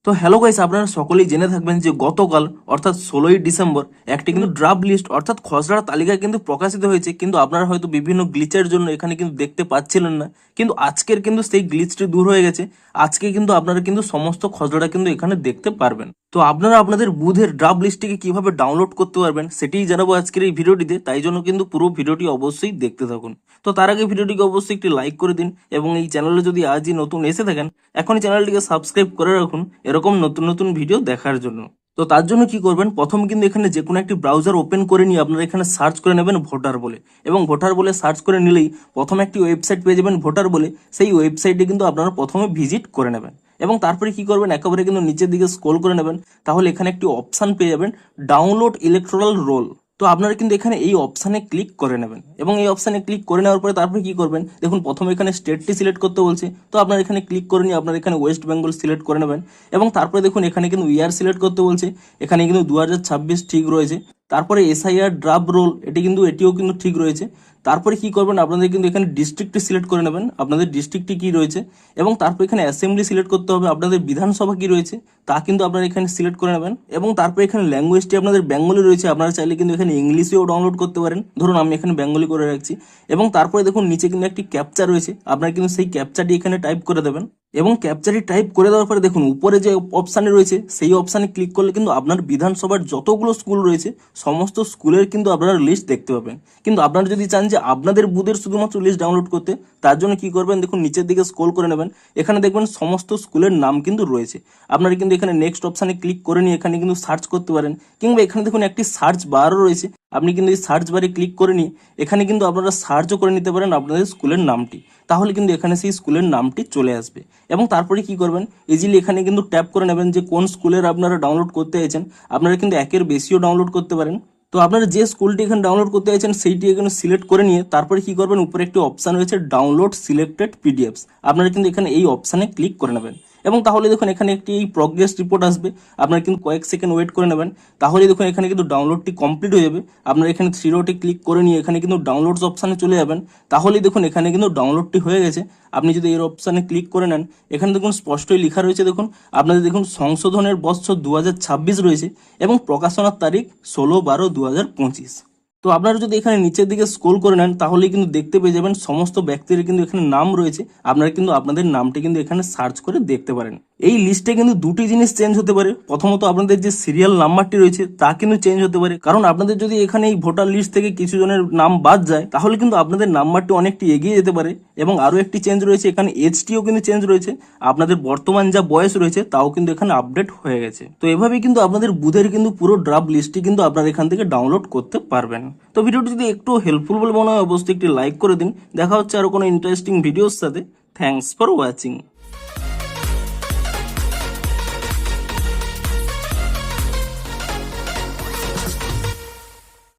তো hello guys, আপনারা সকলেই জেনে থাকবেন যে গতকাল অর্থাৎ 16ই ডিসেম্বর একটি কিন্তু ড্রাফট লিস্ট অর্থাৎ খসড়া তালিকা কিন্তু প্রকাশিত হয়েছে, কিন্তু আপনারা হয়তো বিভিন্ন গ্লিচের জন্য এখানে কিন্তু দেখতে পাচ্ছিলেন না। কিন্তু আজকের কিন্তু সেই গ্লিচটি দূর হয়ে গেছে। আজকে কিন্তু আপনারা কিন্তু সমস্ত খসড়াটা কিন্তু এখানে দেখতে পারবেন। তো আপনারা আপনাদের বুথের ড্রাফট লিস্টটিকে কিভাবে ডাউনলোড করতে পারবেন সেটিই জানাবো আজকের এই ভিডিওটিতে, তাই জন্য কিন্তু পুরো ভিডিওটি অবশ্যই দেখতে থাকুন। তো তার আগে ভিডিওটিকে অবশ্যই একটি লাইক করে দিন এবং এই চ্যানেলে যদি আজই নতুন এসে থাকেন এখনই চ্যানেলটিকে সাবস্ক্রাইব করে রাখুন এরকম নতুন নতুন ভিডিও দেখার জন্য। তো তার জন্য কি করবেন, প্রথম কিন্তু এখানে যে কোনো একটি ব্রাউজার ওপেন করে নিয়ে আপনারা এখানে সার্চ করে নেবেন ভোটার বলে, এবং ভোটার বলে সার্চ করে নিলেই প্রথমে একটি ওয়েবসাইট পেয়ে যাবেন ভোটার বলে। সেই ওয়েবসাইটে কিন্তু আপনারা প্রথমে ভিজিট করে নেবেন এবং তারপরে কি করবেন, একেবারে কিন্তু নিচের দিকে স্ক্রল করে নেবেন। তাহলে এখানে একটি অপশান পেয়ে যাবেন ডাউনলোড ইলেকট্রাল রোল। তো আপনারা কিন্তু এখানে এই অপশানে ক্লিক করে নেবেন এবং এই অপশানে ক্লিক করে নেওয়ার পরে তারপরে কি করবেন, দেখুন প্রথমে এখানে স্টেটটি সিলেক্ট করতে বলছে। তো আপনারা এখানে ক্লিক করে নিয়ে আপনারা এখানে ওয়েস্ট বেঙ্গল সিলেক্ট করে নেবেন এবং তারপরে দেখুন এখানে কিন্তু ইয়ার সিলেক্ট করতে বলছে। এখানে কিন্তু 2026 ঠিক রয়েছে। তারপরে এসআইআর ড্রাফট রোল এটিও কিন্তু ঠিক রয়েছে। তারপরে কি করবেন, আপনাদের কিন্তু এখানে ডিস্ট্রিক্টটি সিলেক্ট করে নেবেন, আপনাদের ডিস্ট্রিক্টটি কি রয়েছে, এবং তারপর এখানে অ্যাসেম্বলি সিলেক্ট করতে হবে, আপনাদের বিধানসভা কি রয়েছে তা কিন্তু আপনারা এখানে সিলেক্ট করে নেবেন। এবং তারপরে এখানে ল্যাঙ্গুয়েজটি আপনাদের বেঙ্গলি রয়েছে, আপনারা চাইলে কিন্তু এখানে ইংলিশেও ডাউনলোড করতে পারেন। ধরুন আমি এখানে বেঙ্গলি করে রাখছি এবং তারপরে দেখুন নিচে কিন্তু একটি ক্যাপচা রয়েছে, আপনারা কিন্তু সেই ক্যাপচাটি এখানে টাইপ করে দেবেন এবং ক্যাপচাটি টাইপ করে দেওয়ার পরে দেখুন উপরে যে অপশানে রয়েছে সেই অপশানে ক্লিক করলে কিন্তু আপনার বিধানসভার যতগুলো স্কুল রয়েছে সমস্ত স্কুলের কিন্তু আপনারা লিস্ট দেখতে পাবেন। কিন্তু আপনারা যদি চান যে আপনাদের বুথের শুধুমাত্র লিস্ট ডাউনলোড করতে, তার জন্য কি করবেন, দেখুন নিচের দিকে স্ক্রল করে নেবেন, এখানে দেখবেন সমস্ত স্কুলের নাম কিন্তু রয়েছে। আপনারা কিন্তু এখানে নেক্সট অপশানে ক্লিক করে নিয়ে এখানে কিন্তু সার্চ করতে পারেন, কিংবা এখানে দেখুন একটি সার্চ বারও রয়েছে, আপনি কিন্তু এই সার্চ বারে ক্লিক করে নিয়ে এখানে কিন্তু আপনারা সার্চও করে নিতে পারেন আপনাদের স্কুলের নামটি। তাহলে কিন্তু এখানে সেই স্কুলের নামটি চলে আসবে এবং তারপরে কি করবেন, ইজিলি এখানে কিন্তু ট্যাপ করে নেবেন যে কোন স্কুলের আপনারা ডাউনলোড করতে চাইছেন। আপনারা কিন্তু একের বেশিও ডাউনলোড করতে পারেন। তো আপনারা যে স্কুলটি এখানে ডাউনলোড করতে চাইছেন সেইটি এখানে সিলেক্ট করে নিয়ে তারপরে কি করবেন, উপরে একটি অপশান রয়েছে ডাউনলোড সিলেক্টেড পিডিএফস, আপনারা কিন্তু এখানে এই অপশানে ক্লিক করে নেবেন এবং তাহলে দেখুন এখানে একটি এই প্রগ্রেস রিপোর্ট আসবে, আপনারা কিন্তু কয়েক সেকেন্ড ওয়েট করে নেবেন। তাহলে দেখুন এখানে কিন্তু ডাউনলোডটি কমপ্লিট হয়ে যাবে। আপনারা এখানে থ্রি ডটে ক্লিক করে নিয়ে এখানে কিন্তু ডাউনলোডস অপশানে চলে যাবেন। তাহলে দেখুন এখানে কিন্তু ডাউনলোডটি হয়ে গেছে। আপনি যদি এই অপশানে ক্লিক করে নেন, এখানে দেখুন স্পষ্টই লেখা রয়েছে, দেখুন আপনাদের দেখুন সংশোধনের বছর 2026 রয়েছে এবং প্রকাশনার তারিখ 16/12/2025। তো আপনারা যদি এখানে নিচের দিকে স্ক্রল করে নেন তাহলে কিন্তু দেখতে পেয়ে যাবেন সমস্ত ব্যক্তির কিন্তু এখানে নাম রয়েছে। আপনারা কিন্তু আপনাদের নামটি কিন্তু এখানে সার্চ করে দেখতে পারেন। এই লিস্টে কিন্তু দুটি জিনিস চেঞ্জ হতে পারে। প্রথমত আপনাদের যে সিরিয়াল নাম্বারটি রয়েছে তা কিন্তু চেঞ্জ হতে পারে, কারণ আপনাদের যদি এখানে এই ভোটার লিস্ট থেকে কিছু জনের নাম বাদ যায় তাহলে কিন্তু আপনাদের নাম্বারটি অনেকটি এগিয়ে যেতে পারে। এবং আরও একটি চেঞ্জ রয়েছে, এখানে এজটিও কিন্তু চেঞ্জ রয়েছে, আপনাদের বর্তমান যা বয়স রয়েছে তাও কিন্তু এখানে আপডেট হয়ে গেছে। তো এভাবেই কিন্তু আপনাদের বুথের কিন্তু পুরো ড্রাফট লিস্টটি কিন্তু আপনারা এখান থেকে ডাউনলোড করতে পারবেন। তো ভিডিওটি যদি একটু হেল্পফুল বলে মনে হয় অবশ্যই একটি লাইক করে দিন। দেখা হচ্ছে আরো কোনো ইন্টারেস্টিং ভিডিওর সাথে। Thanks for watching.